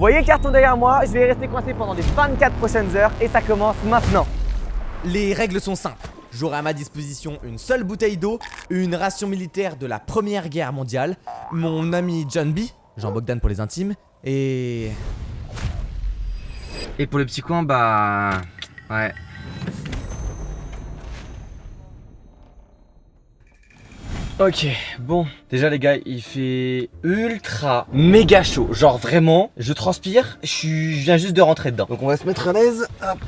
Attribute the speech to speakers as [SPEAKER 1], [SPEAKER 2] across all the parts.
[SPEAKER 1] voyez le carton derrière moi, je vais y rester coincé pendant les 24 prochaines heures et ça commence maintenant.
[SPEAKER 2] Les règles sont simples. J'aurai à ma disposition une seule bouteille d'eau, une ration militaire de la Première Guerre mondiale, mon ami John B, Jean Bogdan pour les intimes, et
[SPEAKER 3] pour le petit coin, bah... ouais. Ok, bon, déjà les gars, il fait ultra méga chaud. Genre vraiment, je transpire, je viens juste de rentrer dedans. Donc on va se mettre à l'aise, hop.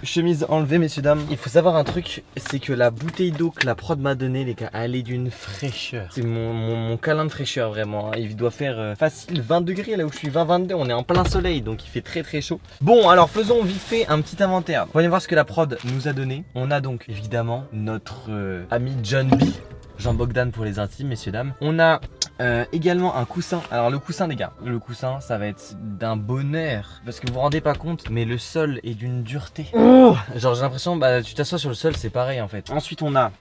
[SPEAKER 3] Chemise enlevée, messieurs, dames. Il faut savoir un truc, c'est que la bouteille d'eau que la prod m'a donnée, les gars, elle est d'une fraîcheur. C'est mon câlin de fraîcheur, vraiment. Il doit faire facile 20 degrés là où je suis, 20-22. On est en plein soleil, donc il fait très très chaud. Bon, alors faisons vite fait un petit inventaire. Voyons voir ce que la prod nous a donné. On a donc évidemment notre ami John B, Jean Bogdan pour les intimes, messieurs, dames. On a également un coussin. Alors le coussin, les gars, le coussin ça va être d'un bonheur parce que vous vous rendez pas compte, mais le sol est d'une dureté. Oh, genre j'ai l'impression, bah tu t'assois sur le sol, c'est pareil en fait. Ensuite on a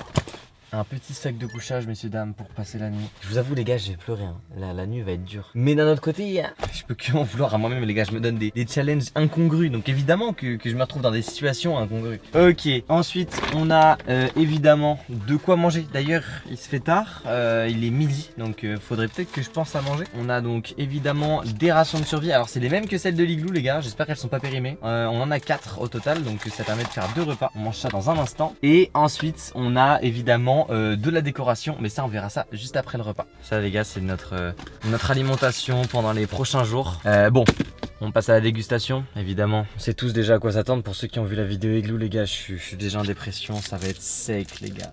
[SPEAKER 3] un petit sac de couchage, messieurs, dames, pour passer la nuit. Je vous avoue les gars, j'ai pleuré, hein. La nuit va être dure. Mais d'un autre côté, je peux que m'en vouloir à moi-même, les gars. Je me donne des challenges incongrus. Donc évidemment que je me retrouve dans des situations incongrues. Ok, ensuite on a évidemment de quoi manger. D'ailleurs, il se fait tard, il est midi, donc faudrait peut-être que je pense à manger. On a donc évidemment des rations de survie. Alors c'est les mêmes que celles de l'Igloo, les gars. J'espère qu'elles sont pas périmées. On en a 4 au total, donc ça permet de faire 2 repas. On mange ça dans un instant. Et ensuite on a évidemment de la décoration, mais ça on verra ça juste après le repas. Ça les gars, c'est notre alimentation pendant les prochains jours. Bon, on passe à la dégustation, évidemment. On sait tous déjà à quoi s'attendre. Pour ceux qui ont vu la vidéo Igloo, les gars, je suis déjà en dépression, ça va être sec les gars.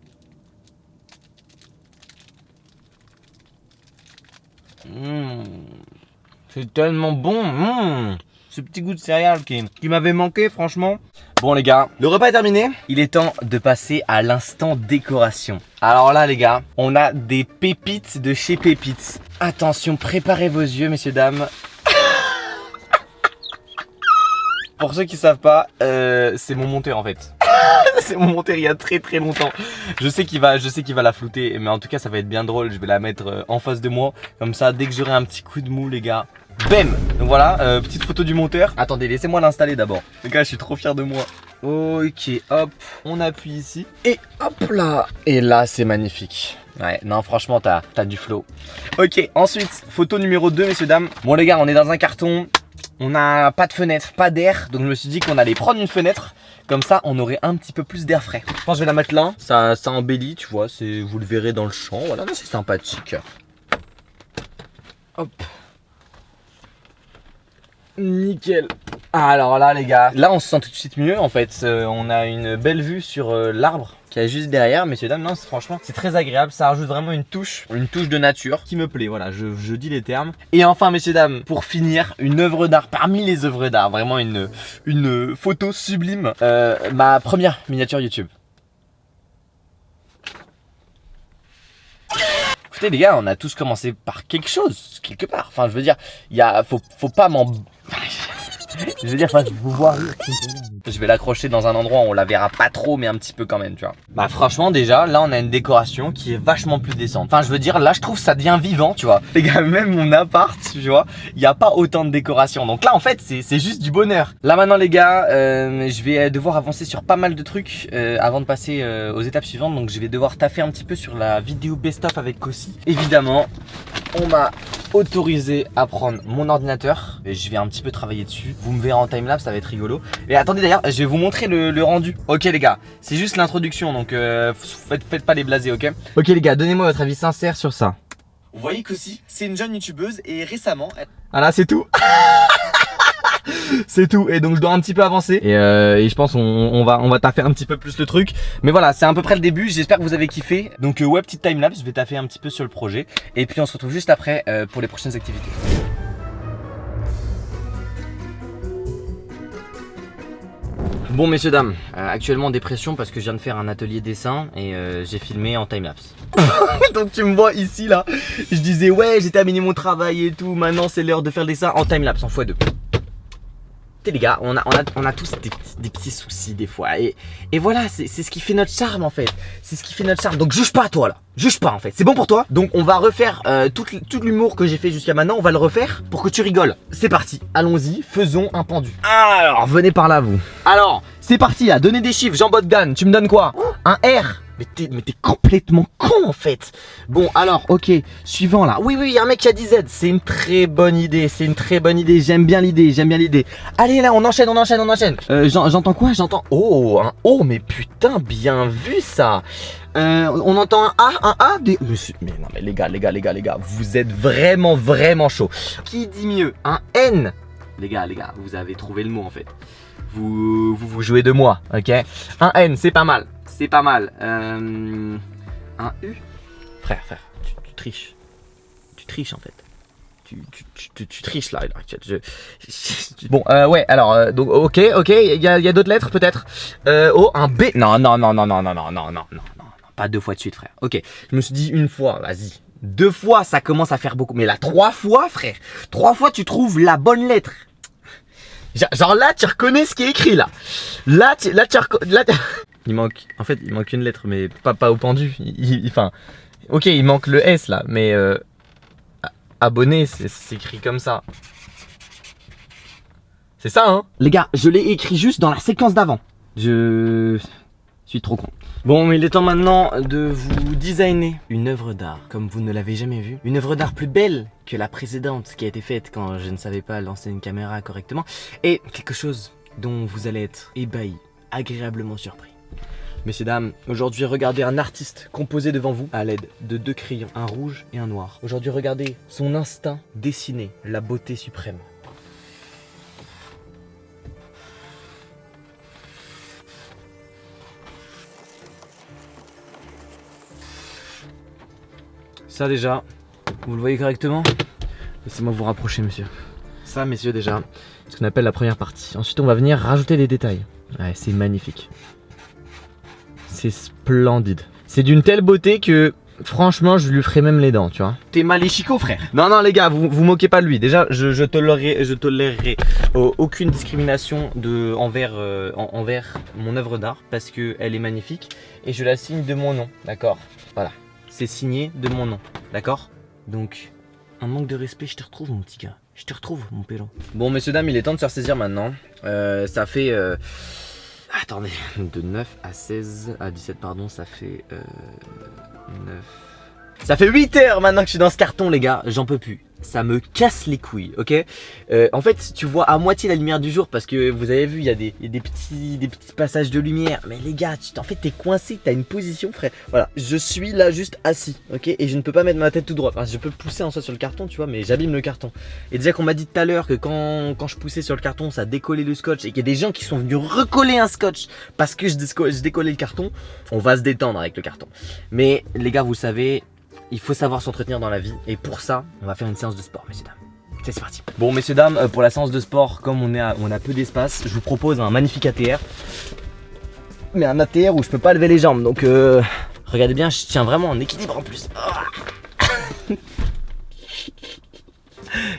[SPEAKER 3] C'est tellement bon. Ce petit goût de céréales qui m'avait manqué, franchement. Bon les gars, le repas est terminé. Il est temps de passer à l'instant décoration. Alors là les gars, on a des pépites de chez Pépites. Attention, préparez vos yeux, messieurs, dames. Pour ceux qui savent pas, c'est mon monteur en fait. C'est mon monteur il y a très très longtemps. Je sais qu'il va la flouter, mais en tout cas ça va être bien drôle. Je vais la mettre en face de moi. Comme ça, dès que j'aurai un petit coup de mou, les gars, bam. Donc voilà, petite photo du monteur. Attendez, laissez-moi l'installer d'abord. Les gars, je suis trop fier de moi. Ok, hop, on appuie ici. Et hop là. Et là, c'est magnifique. Ouais, non, franchement, t'as du flow. Ok, ensuite, photo numéro 2, messieurs, dames. Bon, les gars, on est dans un carton. On n'a pas de fenêtre, pas d'air. Donc, je me suis dit qu'on allait prendre une fenêtre. Comme ça, on aurait un petit peu plus d'air frais. Je pense que je vais la mettre là. Ça embellit, tu vois. Vous le verrez dans le champ. Voilà, c'est sympathique. Hop. Nickel. Alors là les gars, là on se sent tout de suite mieux en fait. On a une belle vue sur l'arbre qui est juste derrière, messieurs, dames. Non, franchement c'est très agréable, ça rajoute vraiment une touche de nature qui me plaît. Voilà, je dis les termes. Et enfin, messieurs, dames, pour finir, une œuvre d'art parmi les œuvres d'art, vraiment une photo sublime. Ma première miniature YouTube. Écoutez les gars, on a tous commencé par quelque chose, quelque part. Enfin, je veux dire, faut pas m'en... Je veux dire, enfin, vous voir rire. Je vais l'accrocher dans un endroit où on la verra pas trop, mais un petit peu quand même, tu vois. Bah franchement déjà, là on a une décoration qui est vachement plus décente. Enfin, je veux dire, là je trouve ça devient vivant, tu vois. Les gars, même mon appart, tu vois, il n'y a pas autant de décoration. Donc là en fait, c'est juste du bonheur. Là maintenant les gars, je vais devoir avancer sur pas mal de trucs avant de passer aux étapes suivantes. Donc je vais devoir taffer un petit peu sur la vidéo best-of avec Kossi. Évidemment, on m'a autorisé à prendre mon ordinateur et je vais un petit peu travailler dessus. Vous me verrez en timelapse, ça va être rigolo. Et attendez d'ailleurs, je vais vous montrer le rendu. Ok les gars, c'est juste l'introduction, donc faites pas les blasés, ok. Ok les gars, donnez-moi votre avis sincère sur ça. Vous voyez qu'aussi, c'est une jeune youtubeuse et récemment... Voilà, c'est tout. C'est tout, et donc je dois un petit peu avancer et je pense on va taffer un petit peu plus le truc. Mais voilà, c'est à peu près le début, j'espère que vous avez kiffé. Donc ouais, petite timelapse, je vais taffer un petit peu sur le projet. Et puis on se retrouve juste après pour les prochaines activités. Bon messieurs dames, actuellement en dépression parce que je viens de faire un atelier dessin et j'ai filmé en timelapse. Donc tu me vois ici là, je disais ouais j'ai terminé mon travail et tout, maintenant c'est l'heure de faire le dessin en timelapse en x2. Tu sais les gars, on a tous des petits soucis des fois. Et voilà, c'est ce qui fait notre charme en fait. C'est ce qui fait notre charme. Donc juge pas toi là. Juge pas en fait. C'est bon pour toi. Donc on va refaire tout l'humour que j'ai fait jusqu'à maintenant. On va le refaire pour que tu rigoles. C'est parti. Allons-y. Faisons un pendu. Alors, venez par là vous. Alors, c'est parti là. Donnez des chiffres. Jean Bogdan, tu me donnes quoi? Un R. Mais t'es complètement con en fait. Bon alors ok, suivant là. Oui il y a un mec qui a dit Z. C'est une très bonne idée, j'aime bien l'idée. Allez là on enchaîne. J'entends quoi? J'entends oh un O, mais putain bien vu ça. On entend un A, mais non mais les gars, vous êtes vraiment chaud. Qui dit mieux? Un N. Les gars, vous avez trouvé le mot en fait. Vous jouez de moi, ok? Un N, c'est pas mal. Un U. Frère, tu triches. Tu triches en fait. Tu triches là. Bon, ouais, alors, donc, ok, il y a d'autres lettres peut-être. Oh, un B. Non, pas 2 fois de suite, frère. Ok, je me suis dit une fois, vas-y. 2 fois, ça commence à faire beaucoup. Mais là, 3 fois, frère. 3 fois, tu trouves la bonne lettre. Genre là, tu reconnais ce qui est écrit là. Là, il manque une lettre, mais pas au pendu. Enfin, ok, il manque le S là, mais abonné, c'est écrit comme ça. C'est ça, hein? Les gars, je l'ai écrit juste dans la séquence d'avant. Je suis trop con. Bon, mais il est temps maintenant de vous designer une œuvre d'art comme vous ne l'avez jamais vue. Une œuvre d'art plus belle que la précédente qui a été faite quand je ne savais pas lancer une caméra correctement. Et quelque chose dont vous allez être ébahis, agréablement surpris. Messieurs, dames, aujourd'hui regardez un artiste composé devant vous à l'aide de 2 crayons, un rouge et un noir. Aujourd'hui regardez son instinct dessiner la beauté suprême. Ça déjà, vous le voyez correctement? Laissez-moi vous rapprocher, monsieur. Ça, messieurs, déjà, ce qu'on appelle la première partie. Ensuite, on va venir rajouter des détails. Ouais, c'est magnifique. C'est splendide. C'est d'une telle beauté que, franchement, je lui ferai même les dents, tu vois. T'es maléchico, frère. Non, les gars, vous moquez pas de lui. Déjà, je tolérerai aucune discrimination envers mon œuvre d'art parce qu'elle est magnifique et je la signe de mon nom, d'accord? Voilà. C'est signé de mon nom, d'accord? Donc, un manque de respect, je te retrouve mon petit gars. Je te retrouve mon pélo. Bon, messieurs, dames, il est temps de se ressaisir maintenant. Ça fait... Attendez, de 9 à 16, à 17 pardon, ça fait 9... Ça fait 8 heures maintenant que je suis dans ce carton les gars, j'en peux plus. Ça me casse les couilles, ok? En fait, tu vois à moitié la lumière du jour parce que vous avez vu, il y a des petits passages de lumière. Mais les gars, en fait, t'es coincé, t'as une position, frère. Voilà, je suis là juste assis, ok? Et je ne peux pas mettre ma tête tout droit. Enfin, je peux pousser en soi sur le carton, tu vois, mais j'abîme le carton. Et déjà qu'on m'a dit tout à l'heure que quand je poussais sur le carton, ça décollait le scotch et qu'il y a des gens qui sont venus recoller un scotch parce que je décollais le carton, on va se détendre avec le carton. Mais les gars, vous savez... Il faut savoir s'entretenir dans la vie et pour ça, on va faire une séance de sport, messieurs dames. C'est parti. Bon, messieurs dames, pour la séance de sport, comme on a peu d'espace, je vous propose un magnifique ATR. Mais un ATR où je peux pas lever les jambes, donc regardez bien, je tiens vraiment en équilibre en plus.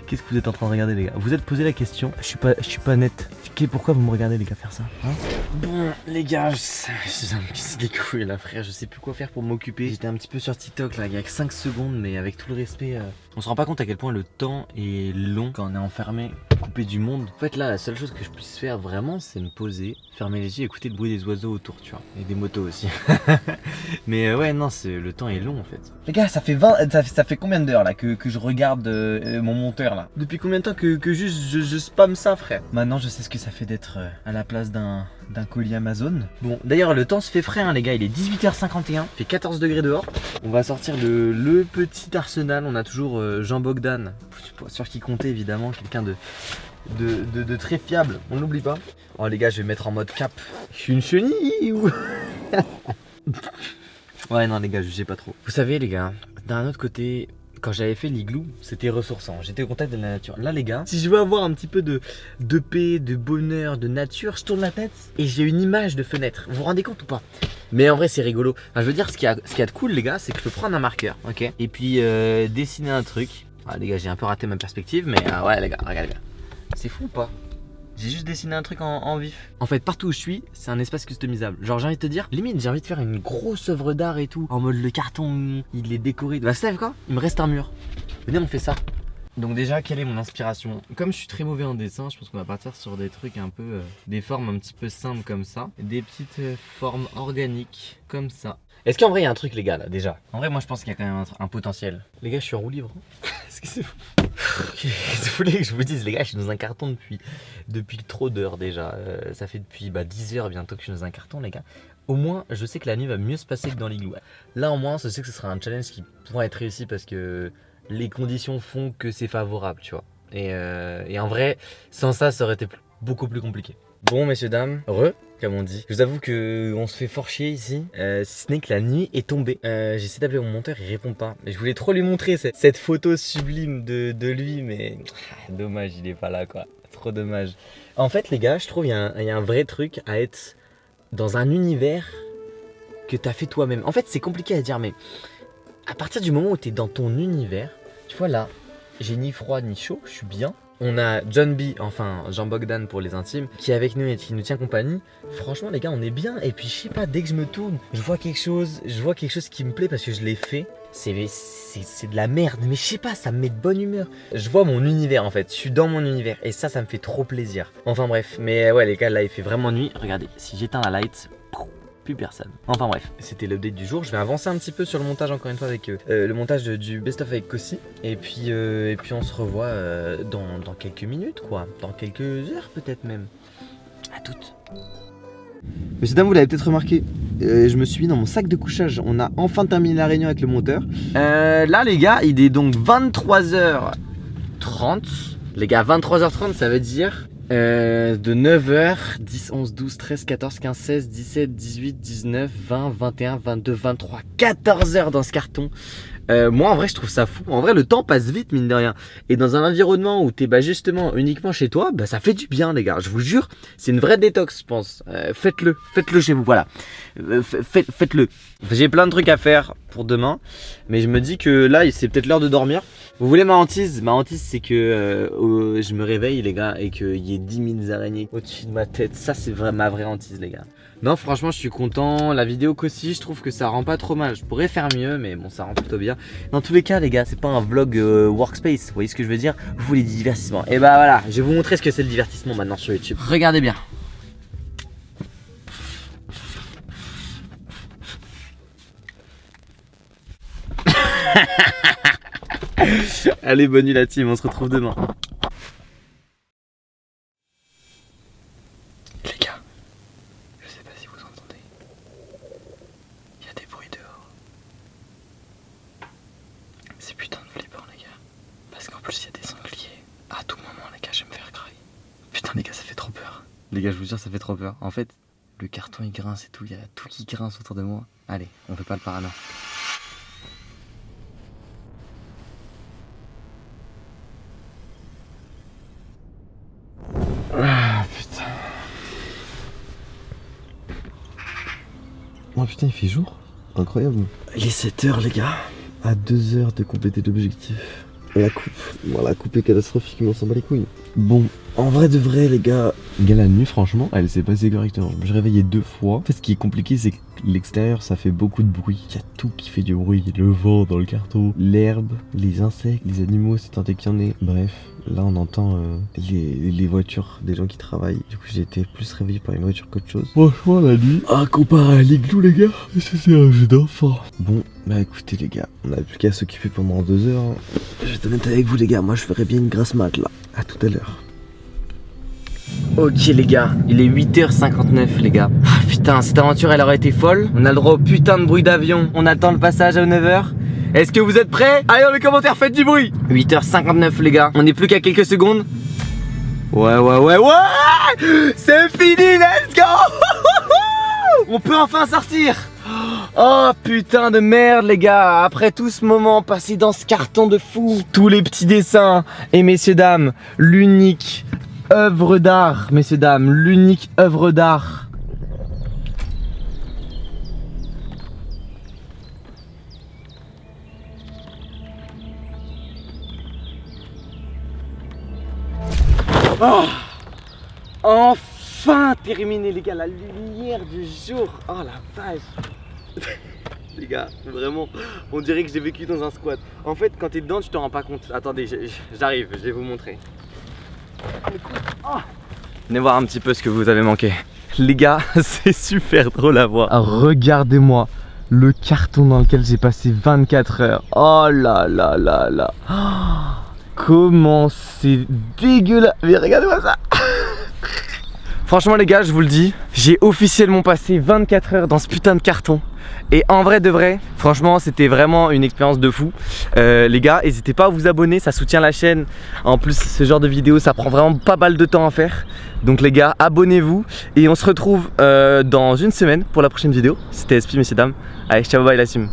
[SPEAKER 3] Qu'est-ce que vous êtes en train de regarder les gars? Vous êtes posé la question, je suis pas net. Pourquoi vous me regardez les gars faire ça hein? Bon les gars, ça me casse les couilles là frère, je sais plus quoi faire pour m'occuper. J'étais un petit peu sur TikTok là, il y a que 5 secondes mais avec tout le respect, on se rend pas compte à quel point le temps est long quand on est enfermé, coupé du monde. En fait là, la seule chose que je puisse faire vraiment c'est me poser, fermer les yeux, écouter le bruit des oiseaux autour tu vois, et des motos aussi. Mais ouais non, le temps est long en fait. Les gars, ça fait combien d'heures là que je regarde mon monteur là? Depuis combien de temps que juste je spamme ça frère? Maintenant je sais ce que ça fait d'être à la place d'un colis Amazon. Bon d'ailleurs le temps se fait frais hein, les gars, il est 18h51, il fait 14 degrés dehors. On va sortir le petit arsenal, on a toujours Jean Bogdan, sur qui compter évidemment, quelqu'un de très fiable, on l'oublie pas. Oh les gars, je vais mettre en mode cap. Je suis une chenille ou... Ouais non les gars, je sais pas trop. Vous savez les gars, d'un autre côté... Quand j'avais fait l'igloo, c'était ressourçant, j'étais au contact de la nature. Là les gars, si je veux avoir un petit peu de paix, de bonheur, de nature, je tourne la tête et j'ai une image de fenêtre. Vous vous rendez compte ou pas? Mais en vrai c'est rigolo. Enfin, je veux dire, ce qu'il y a de cool les gars, c'est que je peux prendre un marqueur, ok? Et puis dessiner un truc. Ah les gars, j'ai un peu raté ma perspective, mais ouais les gars, regardez bien. C'est fou ou pas? J'ai juste dessiné un truc en vif. En fait, partout où je suis, c'est un espace customisable. Genre, j'ai envie de te dire, limite, j'ai envie de faire une grosse œuvre d'art et tout. En mode, le carton, il est décoré. Bah, savez quoi? Il me reste un mur. Venez, on fait ça. Donc déjà, quelle est mon inspiration? Comme je suis très mauvais en dessin, je pense qu'on va partir sur des trucs un peu... des formes un petit peu simples comme ça. Des petites formes organiques comme ça. Est-ce qu'en vrai, il y a un truc, les gars, là, déjà? En vrai, moi, je pense qu'il y a quand même un potentiel. Les gars, je suis en roue libre. Est-ce que c'est fou? Vous voulez que je vous dise, les gars, je suis dans un carton depuis trop d'heures déjà. Ça fait depuis 10 heures bientôt que je suis dans un carton, les gars. Au moins, je sais que la nuit va mieux se passer que dans l'igloo. Là, au moins, je sais que ce sera un challenge qui pourra être réussi parce que les conditions font que c'est favorable, tu vois. Et en vrai, sans ça, ça aurait été beaucoup plus compliqué. Bon, messieurs, dames, comme on dit. Je vous avoue qu'on se fait fort chier ici, si ce n'est que la nuit est tombée. J'essaie d'appeler mon monteur, il répond pas. Mais je voulais trop lui montrer cette photo sublime de lui, mais dommage, il est pas là, quoi. Trop dommage. En fait, les gars, je trouve qu'il y a un vrai truc à être dans un univers que t'as fait toi-même. En fait, c'est compliqué à dire, mais à partir du moment où t'es dans ton univers, tu vois là, j'ai ni froid ni chaud, je suis bien. On a John B, enfin Jean Bogdan pour les intimes, qui est avec nous et qui nous tient compagnie. Franchement, les gars, on est bien. Et puis, je sais pas, dès que je me tourne, je vois quelque chose qui me plaît parce que je l'ai fait. C'est de la merde, mais je sais pas, ça me met de bonne humeur. Je vois mon univers en fait, je suis dans mon univers et ça me fait trop plaisir. Enfin bref, mais ouais, les gars, là il fait vraiment nuit. Regardez, si j'éteins la light, plus personne. Enfin bref, c'était l'update du jour. Je vais avancer un petit peu sur le montage encore une fois avec le montage du best-of avec Kossi. Et puis on se revoit dans quelques minutes quoi. Dans quelques heures peut-être même. À toutes. Messieurs, dames, vous l'avez peut-être remarqué, je me suis mis dans mon sac de couchage. On a enfin terminé la réunion avec le monteur. Là les gars, il est donc 23h30. Les gars, 23h30 ça veut dire de 9h, 10, 11, 12, 13, 14, 15, 16, 17, 18, 19, 20, 21, 22, 23, 14h dans ce carton. Moi en vrai je trouve ça fou. En vrai le temps passe vite mine de rien. Et dans un environnement où t'es justement uniquement chez toi, ça fait du bien les gars. Je vous jure, c'est une vraie détox je pense. Faites-le chez vous, voilà. Faites-le. J'ai plein de trucs à faire pour demain. Mais je me dis que là c'est peut-être l'heure de dormir. Vous voulez ma hantise? Ma hantise c'est que je me réveille les gars et qu'il y ait 10 000 araignées au-dessus de ma tête. Ça c'est ma vraie hantise les gars. Non franchement je suis content, la vidéo qu'aussi je trouve que ça rend pas trop mal. Je pourrais faire mieux mais bon ça rend plutôt bien. Dans tous les cas les gars c'est pas un vlog workspace, vous voyez ce que je veux dire? Vous voulez du divertissement. Et bah voilà, je vais vous montrer ce que c'est le divertissement maintenant sur YouTube. Regardez bien. Allez bonne nuit la team, on se retrouve demain. Les gars, je sais pas si vous entendez, il y a des bruits dehors. C'est putain de flippant les gars, parce qu'en plus il y a des sangliers. À tout moment les gars je vais me faire grailler. Putain les gars ça fait trop peur. Les gars je vous jure ça fait trop peur. En fait le carton il grince et tout, il y a tout qui grince autour de moi. Allez on fait pas le parano. Ah putain. Oh putain il fait jour. Incroyable. Il est 7h les gars. À 2 heures de compléter l'objectif. La coupe. Bon la coupe est catastrophique mais on s'en bat les couilles. Bon en vrai de vrai les gars. La nuit franchement elle s'est passée correctement. Je me suis réveillé 2 fois. En fait ce qui est compliqué c'est que l'extérieur ça fait beaucoup de bruit. Il y a tout qui fait du bruit. Le vent dans le carton, l'herbe, les insectes, les animaux c'est tant qu'il y en ait. Bref. Là on entend les voitures des gens qui travaillent. Du coup j'ai été plus réveillé par une voiture qu'autre chose. Franchement la nuit, comparé à l'igloo les gars, c'était un jeu d'enfant. Bon bah écoutez les gars, on n'a plus qu'à s'occuper pendant 2 heures. Je vais être honnête avec vous les gars, moi je ferais bien une grasse mat là. À tout à l'heure. Ok les gars, il est 8h59 les gars. Ah, putain cette aventure elle aurait été folle. On a le droit au putain de bruit d'avion. On attend le passage à 9h. Est-ce que vous êtes prêts? Allez dans les commentaires, faites du bruit. 8h59 les gars, on n'est plus qu'à quelques secondes. Ouais c'est fini, let's go. On peut enfin sortir. Oh putain de merde les gars. Après tout ce moment passé dans ce carton de fou, tous les petits dessins. Et messieurs dames, l'unique œuvre d'art. Messieurs dames, l'unique œuvre d'art. Oh enfin terminé les gars, la lumière du jour. Oh la vache. Les gars, vraiment, on dirait que j'ai vécu dans un squat. En fait, quand t'es dedans, tu te rends pas compte. Attendez, j'arrive, je vais vous montrer. Venez voir un petit peu ce que vous avez manqué. Les gars, c'est super drôle à voir. Regardez-moi le carton dans lequel j'ai passé 24 heures. Oh là là là là. Comment c'est dégueulasse. Mais regardez-moi ça. Franchement les gars, je vous le dis, j'ai officiellement passé 24 heures dans ce putain de carton. Et en vrai de vrai, franchement c'était vraiment une expérience de fou. Les gars, n'hésitez pas à vous abonner, ça soutient la chaîne. En plus ce genre de vidéo ça prend vraiment pas mal de temps à faire. Donc les gars, abonnez-vous. Et on se retrouve dans une semaine pour la prochaine vidéo. C'était SP messieurs dames. Allez, ciao bye la team.